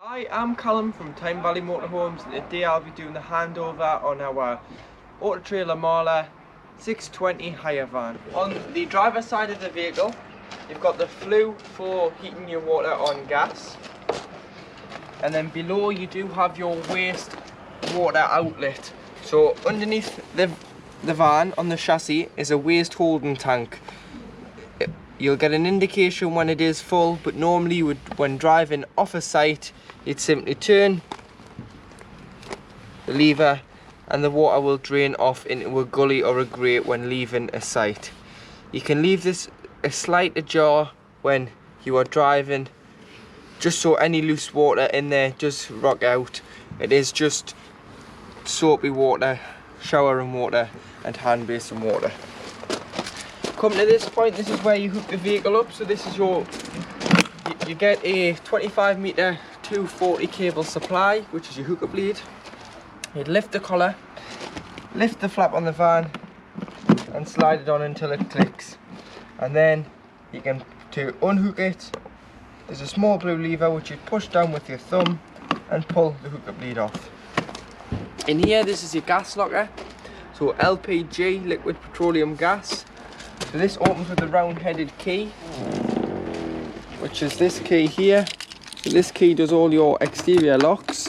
Hi, I'm Callum from Tyne Valley Motorhomes, and today I'll be doing the handover on our Auto Trail Imala 620 hire van. On the driver's side of the vehicle, you've got the flue for heating your water on gas, and then below you do have your waste water outlet. So underneath the van on the chassis is a waste holding tank. You'll get an indication when it is full, but normally when driving off a site, you'd simply turn the lever and the water will drain off into a gully or a grate when leaving a site. You can leave this a slight ajar when you are driving, just so any loose water in there does rock out. It is just soapy water, showering water and hand basin water. Coming to this point, this is where you hook the vehicle up. So this is you get a 25 metre 240 cable supply, which is your hookup lead. You'd lift the collar, lift the flap on the van and slide it on until it clicks. And then you can, to unhook it, there's a small blue lever which you push down with your thumb and pull the hookup lead off. In here, this is your gas locker. So LPG, liquid petroleum gas. So this opens with a round-headed key, which is this key here. So this key does all your exterior locks.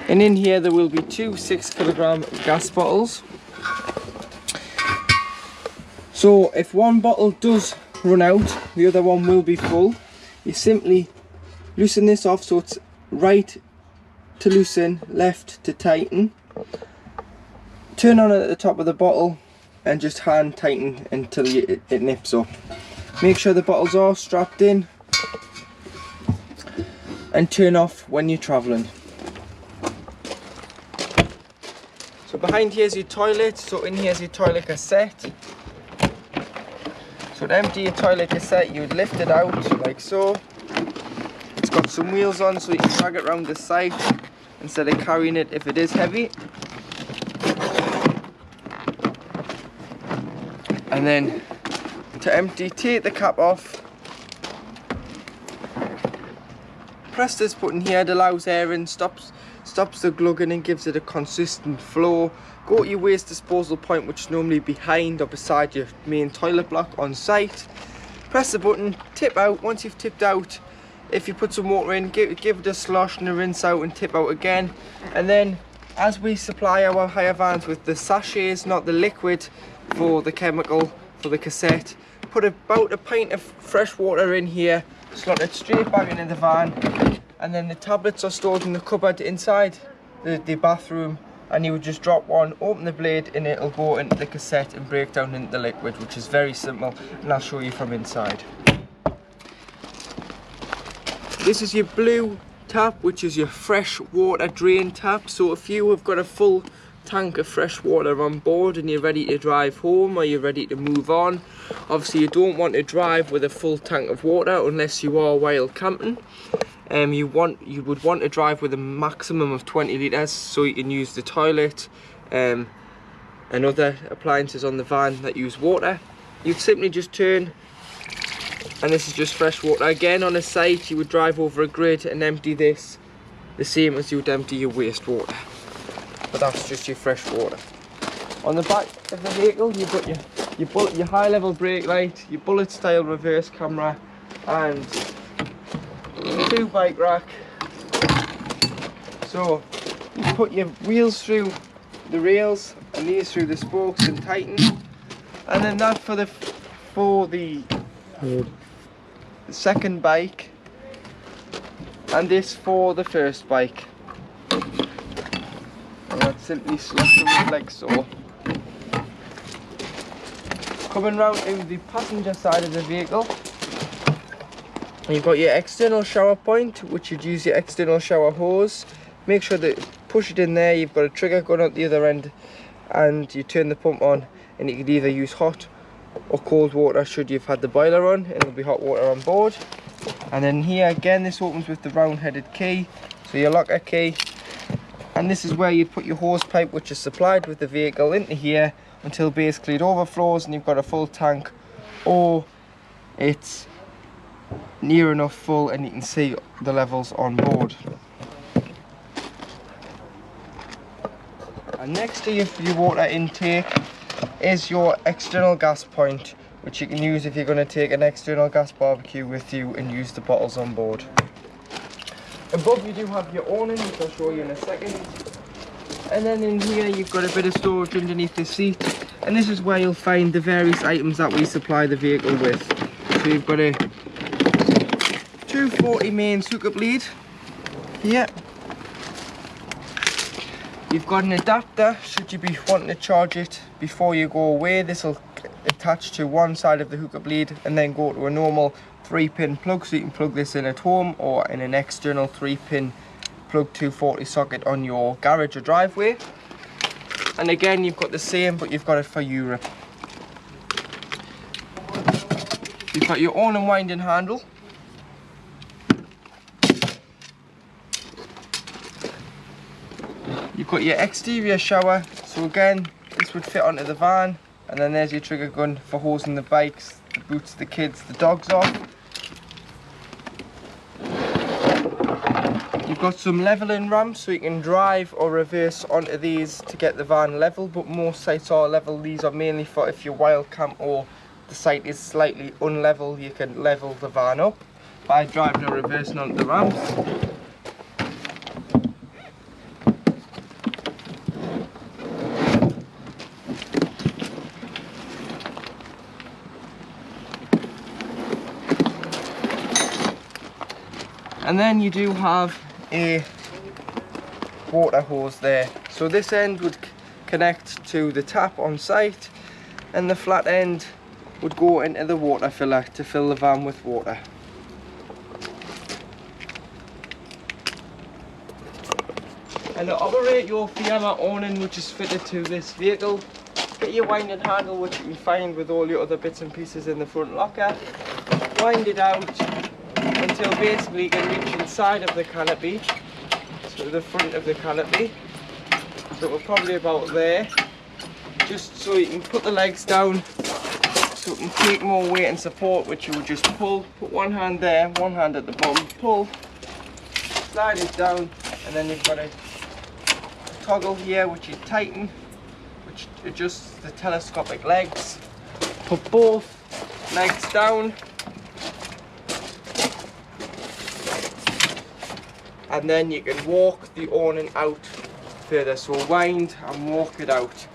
And in here there will be two 6kg gas bottles. So if one bottle does run out, the other one will be full. You simply loosen this off, so it's right to loosen, left to tighten. Turn on it at the top of the bottle and just hand tighten until it nips up. Make sure the bottles are strapped in and turn off when you're travelling. So behind here is your toilet. So in here is your toilet cassette. So to empty your toilet cassette, you would lift it out like so. It's got some wheels on, so you can drag it around the site instead of carrying it if it is heavy. And then to empty, take the cap off, press this button here. It allows air in, stops the glugging and gives it a consistent flow. Go to your waste disposal point, which is normally behind or beside your main toilet block on site. Press the button, tip out. Once you've tipped out, if you put some water in, give it a slosh and a rinse out and tip out again. And then as we supply our hire vans with the sachets, not the liquid, for the chemical, for the cassette, put about a pint of fresh water in here, slot it straight back into the van, and then the tablets are stored in the cupboard inside the bathroom, and you would just drop one, open the blade, and it'll go into the cassette and break down into the liquid, which is very simple, and I'll show you from inside. This is your blue tap, which is your fresh water drain tap. So if you have got a full tank of fresh water on board and you're ready to drive home, or you're ready to move on, obviously you don't want to drive with a full tank of water unless you are while camping. You would want to drive with a maximum of 20 litres, so you can use the toilet and other appliances on the van that use water. You'd simply just turn, and this is just fresh water. Again, on a site you would drive over a grid and empty this the same as you would empty your wastewater. But that's just your fresh water. On the back of the vehicle, you've got your high level brake light, your bullet style reverse camera, and 2 bike rack. So you put your wheels through the rails and these through the spokes and tighten, and then that for the second bike, and this for the first bike. Simply slot them like so. Coming round to the passenger side of the vehicle, you've got your external shower point, which you'd use your external shower hose. Make sure that push it in there. You've got a trigger going at the other end, and you turn the pump on, and you could either use hot or cold water should you've had the boiler on, and there'll be hot water on board. And then here again, this opens with the round-headed key, so your locker key. And this is where you put your hose pipe, which is supplied with the vehicle, into here until basically it overflows and you've got a full tank, or it's near enough full and you can see the levels on board. And next to your water intake is your external gas point, which you can use if you're going to take an external gas barbecue with you and use the bottles on board. Above you do have your awning, which I'll show you in a second. And then in here you've got a bit of storage underneath the seat, and this is where you'll find the various items that we supply the vehicle with. So you've got a 240 main sucker bleed here. You've got an adapter should you be wanting to charge it before you go away. This will attach to one side of the hooker bleed and then go to a normal 3-pin plug, so you can plug this in at home or in an external 3-pin plug 240 socket on your garage or driveway. And again, you've got the same, but you've got it for Europe. You've got your on and winding handle. You've got your exterior shower, so again this would fit onto the van, and then there's your trigger gun for hosing the bikes, the boots, the kids, the dogs off. You've got some levelling ramps so you can drive or reverse onto these to get the van level, but most sites are level. These are mainly for if you're wild camp or the site is slightly unlevel, you can level the van up by driving or reversing onto the ramps. And then you do have a water hose there. So this end would connect to the tap on site, and the flat end would go into the water filler to fill the van with water. And to operate your Fiamma awning, which is fitted to this vehicle, get your winding handle, which you can find with all your other bits and pieces in the front locker. Wind it out until basically you can reach inside of the canopy, to the front of the canopy. So we're probably about there, just so you can put the legs down, so it can take more weight and support, which you would just pull, put one hand there, one hand at the bottom, pull, slide it down, and then you've got a toggle here which you tighten, which adjusts the telescopic legs. Put both legs down, and then you can walk the awning out further, so wind and walk it out.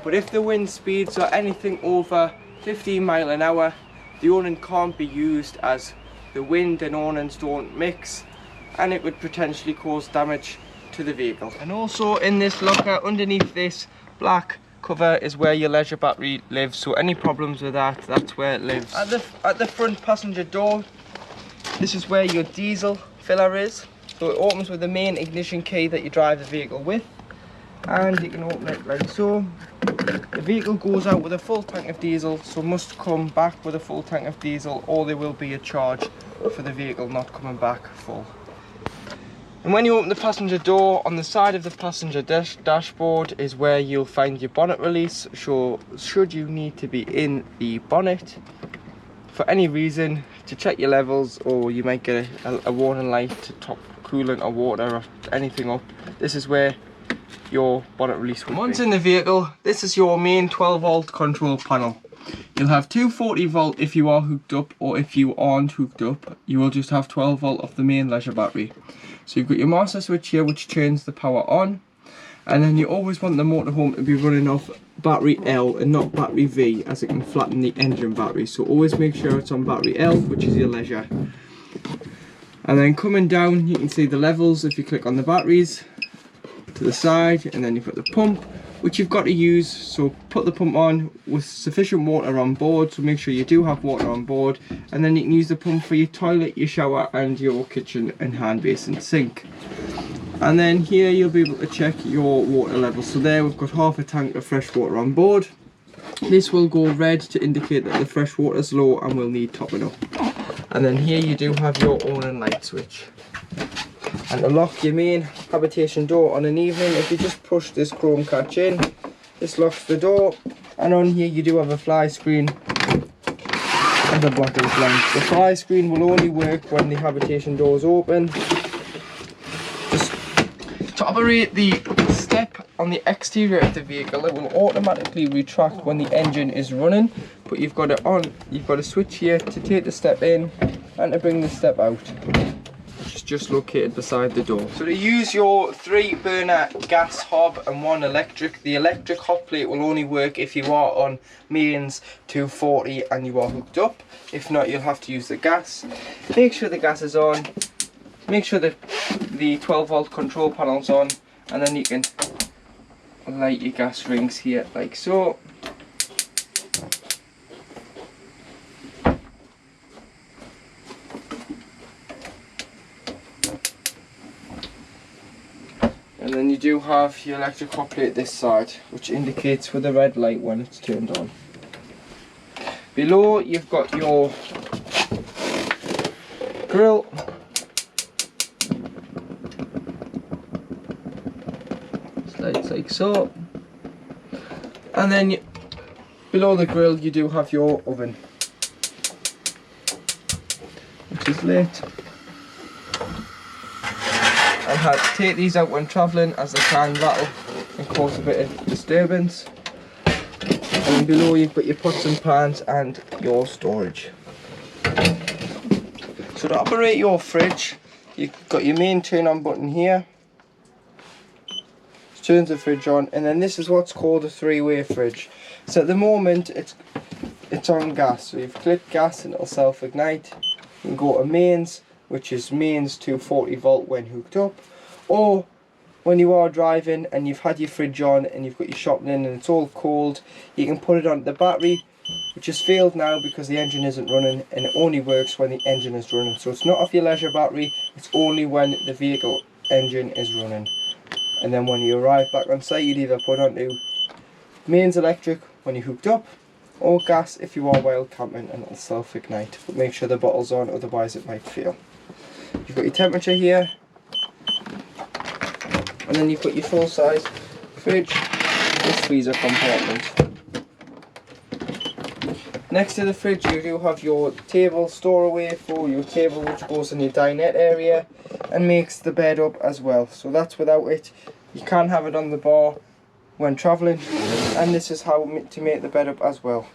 But if the wind speeds are anything over 15 miles an hour, the awning can't be used, as the wind and awnings don't mix, and it would potentially cause damage to the vehicle. And also in this locker, underneath this black cover, is where your leisure battery lives, so any problems with that, that's where it lives. At the front passenger door, this is where your diesel filler is. So it opens with the main ignition key that you drive the vehicle with, and you can open it like so. The vehicle goes out with a full tank of diesel, so must come back with a full tank of diesel, or there will be a charge for the vehicle not coming back full. And when you open the passenger door, on the side of the passenger dashboard is where you'll find your bonnet release. So should you need to be in the bonnet for any reason to check your levels, or you might get a warning light to top coolant or water or anything up, this is where your bonnet release will be. Once in the vehicle, this is your main 12-volt control panel. You'll have 240 volt if you are hooked up, or if you aren't hooked up, you will just have 12 volt of the main leisure battery. So you've got your master switch here, which turns the power on, and then you always want the motorhome to be running off battery L and not battery V, as it can flatten the engine battery. So always make sure it's on battery L, which is your leisure. And then coming down, you can see the levels if you click on the batteries to the side, and then you've got the pump, which you've got to use. So put the pump on with sufficient water on board, so make sure you do have water on board, and then you can use the pump for your toilet, your shower, and your kitchen and hand basin sink. And then here you'll be able to check your water level. So there we've got half a tank of fresh water on board. This will go red to indicate that the fresh water is low and will need topping up. And then here you do have your on and light switch. And to lock your main habitation door on an evening, if you just push this chrome catch in, this locks the door. And on here you do have a fly screen and a black lamp. The fly screen will only work when the habitation door is open. Just to operate the step on the exterior of the vehicle. It will automatically retract when the engine is running, but you've got it on. You've got a switch here to take the step in and to bring the step out, which is just located beside the door. So to use your 3-burner gas hob and 1 electric, the electric hot plate will only work if you are on mains 240 and you are hooked up. If not, you'll have to use the gas. Make sure the gas is on. Make sure that the 12-volt control panel's on, and then you can light your gas rings here like so. And then you do have your electric hot plate this side, which indicates with a red light when it's turned on. Below you've got your grill. Slides like so. And then below the grill you do have your oven, which is lit. And had to take these out when travelling, as they can rattle and cause a bit of disturbance. And below you've got your pots and pans and your storage. So to operate your fridge, you've got your main turn on button here. It turns the fridge on, and then this is what's called a 3-way fridge. So at the moment it's on gas, so you've clicked gas and it'll self-ignite. You can go to mains, which is mains 240 volt when hooked up, or when you are driving and you've had your fridge on and you've got your shopping in and it's all cold, you can put it onto the battery, which has failed now because the engine isn't running, and it only works when the engine is running. So it's not off your leisure battery, it's only when the vehicle engine is running. And then when you arrive back on site, you'd either put onto mains electric when you're hooked up, or gas if you are while camping, and it'll self-ignite. But make sure the bottle's on, otherwise it might fail. You've got your temperature here, and then you've got your full-size fridge, this freezer compartment. Next to the fridge you do have your table storeway for your table, which goes in your dinette area and makes the bed up as well. So that's without it. You can have it on the bar when travelling, and this is how to make the bed up as well.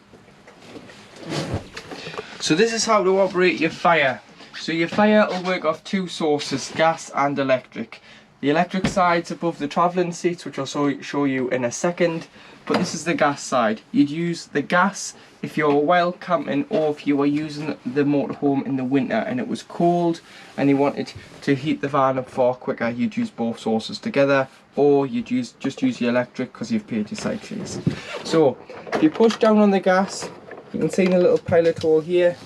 So this is how to operate your fire. So your fire will work off 2 sources, gas and electric. The electric side's above the travelling seats, which I'll show you in a second, but this is the gas side. You'd use the gas if you're while camping, or if you were using the motorhome in the winter and it was cold and you wanted to heat the van up far quicker, you'd use both sources together, or you'd just use your electric because you've paid your site fees. So if you push down on the gas, you can see the little pilot hole here,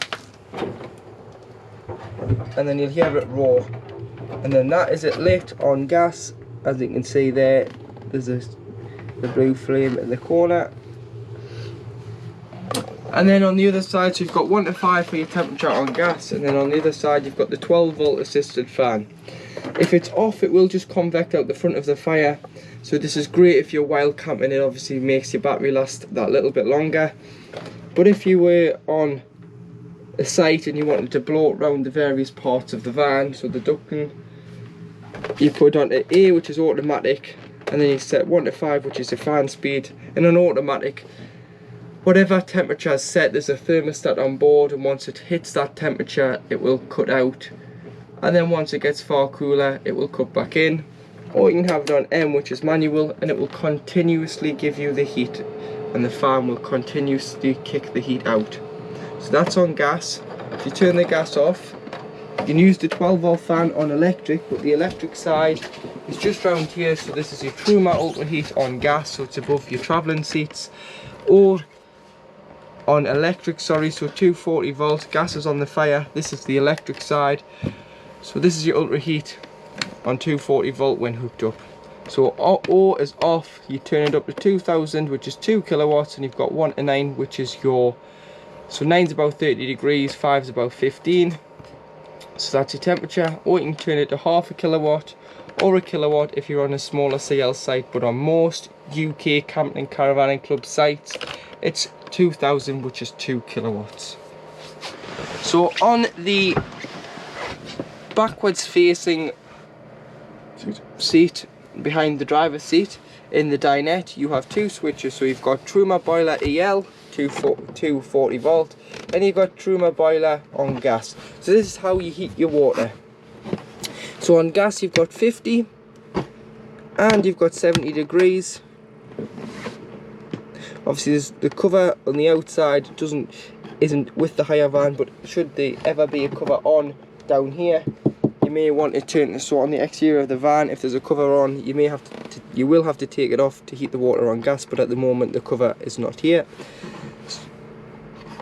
and then you'll hear it roar, and then that is it lit on gas. As you can see there, there's the blue flame in the corner. And then on the other side, so you've got 1 to 5 for your temperature on gas, and then on the other side you've got the 12-volt assisted fan. If it's off, it will just convect out the front of the fire, so this is great if you're wild camping. It obviously makes your battery last that little bit longer. But if you were on a site and you wanted to blow it around the various parts of the van, so the ducting, you put onto A, which is automatic, and then you set 1 to 5, which is the fan speed, and on automatic, whatever temperature is set, there's a thermostat on board, and once it hits that temperature it will cut out, and then once it gets far cooler it will cut back in. Or you can have it on M, which is manual, and it will continuously give you the heat, and the fan will continuously kick the heat out. So that's on gas. If you turn the gas off, you can use the 12-volt fan on electric, but the electric side is just round here. So this is your Truma Ultra Heat on gas, so it's above your travelling seats, or on electric, sorry, so 240 volts, gas is on the fire. This is the electric side, so this is your Ultra Heat on 240 volt when hooked up. So O is off, you turn it up to 2000, which is 2 kilowatts, and you've got 1 to 9, which is your, so 9's about 30 degrees, 5's about 15. So that's your temperature. Or you can turn it to half a kilowatt or a kilowatt if you're on a smaller CL site, but on most UK camping and caravanning club sites it's 2000, which is 2 kilowatts. So on the backwards facing seat, behind the driver's seat in the dinette you have two switches. So you've got Truma boiler EL 240 volt, and you've got Truma boiler on gas. So this is how you heat your water. So on gas you've got 50 and you've got 70 degrees. Obviously there's the cover on the outside isn't with the higher van, but should there ever be a cover on down here, you may want to turn it so on the exterior of the van, if there's a cover on, you will have to take it off to heat the water on gas, but at the moment the cover is not here.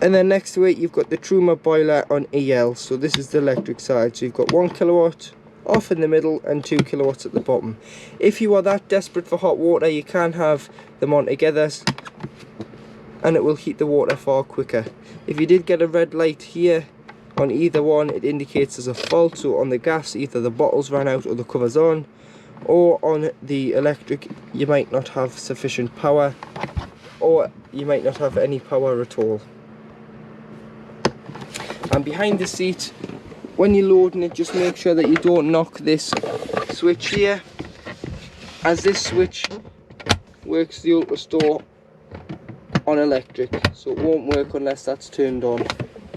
And then next to it you've got the Truma boiler on EL, so this is the electric side. So you've got 1 kilowatt off in the middle and 2 kilowatts at the bottom. If you are that desperate for hot water, you can have them on together and it will heat the water far quicker. If you did get a red light here on either one, it indicates there's a fault. So on the gas either the bottles ran out or the cover's on, or on the electric you might not have sufficient power, or you might not have any power at all. And behind the seat, when you're loading it, just make sure that you don't knock this switch here, as this switch works the Ultra Store on electric, so it won't work unless that's turned on.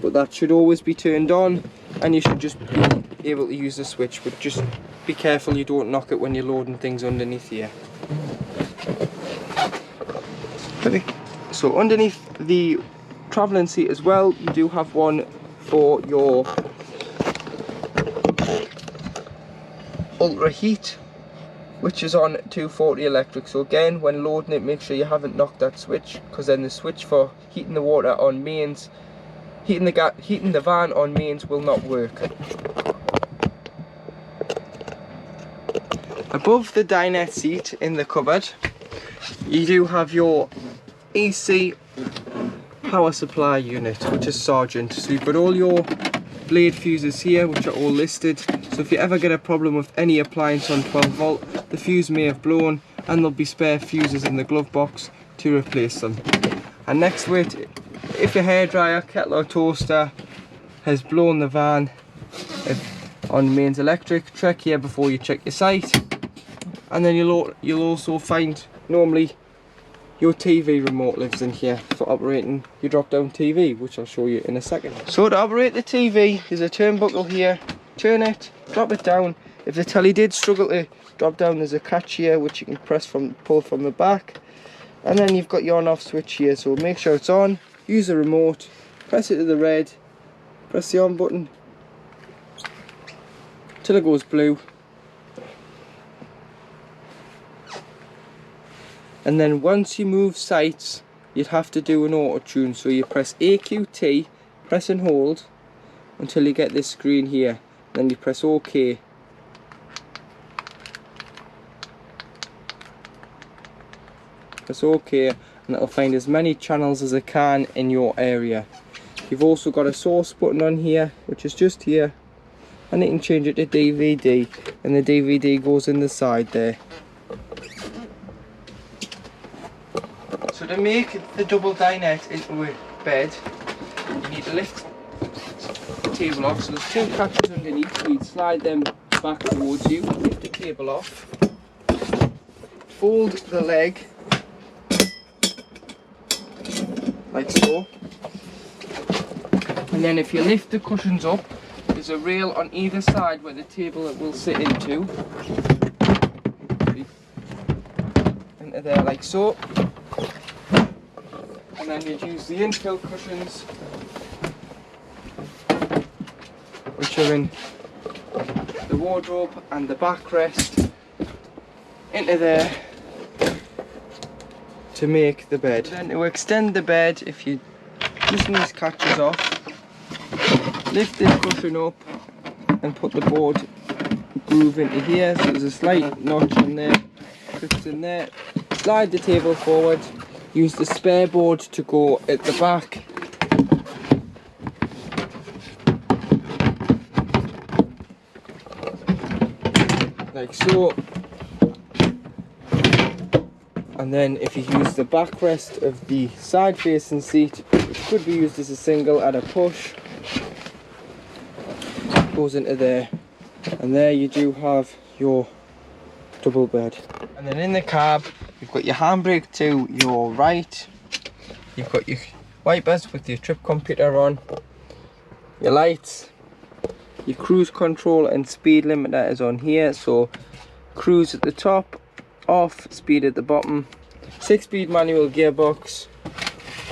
But that should always be turned on, and you should just be able to use the switch, but just be careful you don't knock it when you're loading things underneath here. So underneath the travelling seat as well, you do have one for your ultra heat, which is on 240 electric. So again, when loading it, make sure you haven't knocked that switch, because then the switch for heating the water on mains, heating the van on mains will not work. Above the dinette seat in the cupboard, you do have your AC power supply unit, which is Sergeant. So you've got all your blade fuses here, which are all listed. So if you ever get a problem with any appliance on 12 volt, the fuse may have blown and there'll be spare fuses in the glove box to replace them. And next to it, if your hairdryer, kettle or toaster has blown the van on mains electric, check here before you check your site. And then you'll also find normally your TV remote lives in here for operating your drop down TV, which I'll show you in a second. So to operate the TV, there's a turnbuckle here. Turn it, drop it down. If the telly did struggle to drop down, there's a catch here which you can pull from the back. And then you've got your on off switch here, so make sure it's on, use the remote, press it to the red, press the on button till it goes blue. And then once you move sites, you'd have to do an auto tune. So you press AQT, press and hold until you get this screen here. Then you press OK. Press OK and it'll find as many channels as it can in your area. You've also got a source button on here, which is just here, and you can change it to DVD, and the DVD goes in the side there. So to make the double dinette into a bed, you need to lift the table off. So there's two catches underneath, so you slide them back towards you, lift the table off, fold the leg like so, and then if you lift the cushions up, there's a rail on either side where the table will sit into there like so. And then you'd use the infill cushions, which are in the wardrobe and the backrest, into there to make the bed. Then to extend the bed, if you loosen these catches off, lift this cushion up and put the board groove into here. So there's a slight notch in there, fits in there. Slide the table forward. Use the spare board to go at the back. Like so. And then if you use the backrest of the side facing seat, which could be used as a single at a push, goes into there. And there you do have your double bed. And then in the cab, you've got your handbrake to your right. You've got your wipers with your trip computer on. Your lights. Your cruise control and speed limiter is on here. So cruise at the top, off, speed at the bottom. 6-speed manual gearbox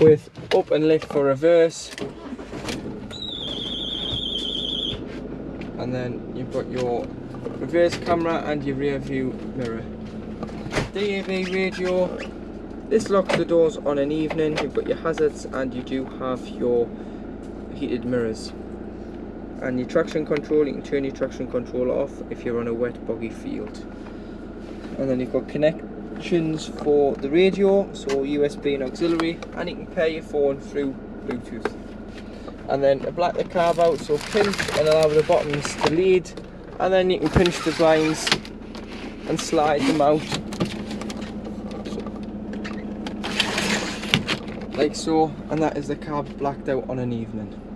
with up and lift for reverse. And then you've got your reverse camera and your rear view mirror. DAB radio. This locks the doors on an evening. You've got your hazards and you do have your heated mirrors. And your traction control, you can turn your traction control off if you're on a wet boggy field. And then you've got connections for the radio, so USB and auxiliary, and you can pair your phone through Bluetooth. And then black the carb out, so pinch and allow the buttons to lead, and then you can pinch the blinds and slide them out like so, and that is the carb blacked out on an evening.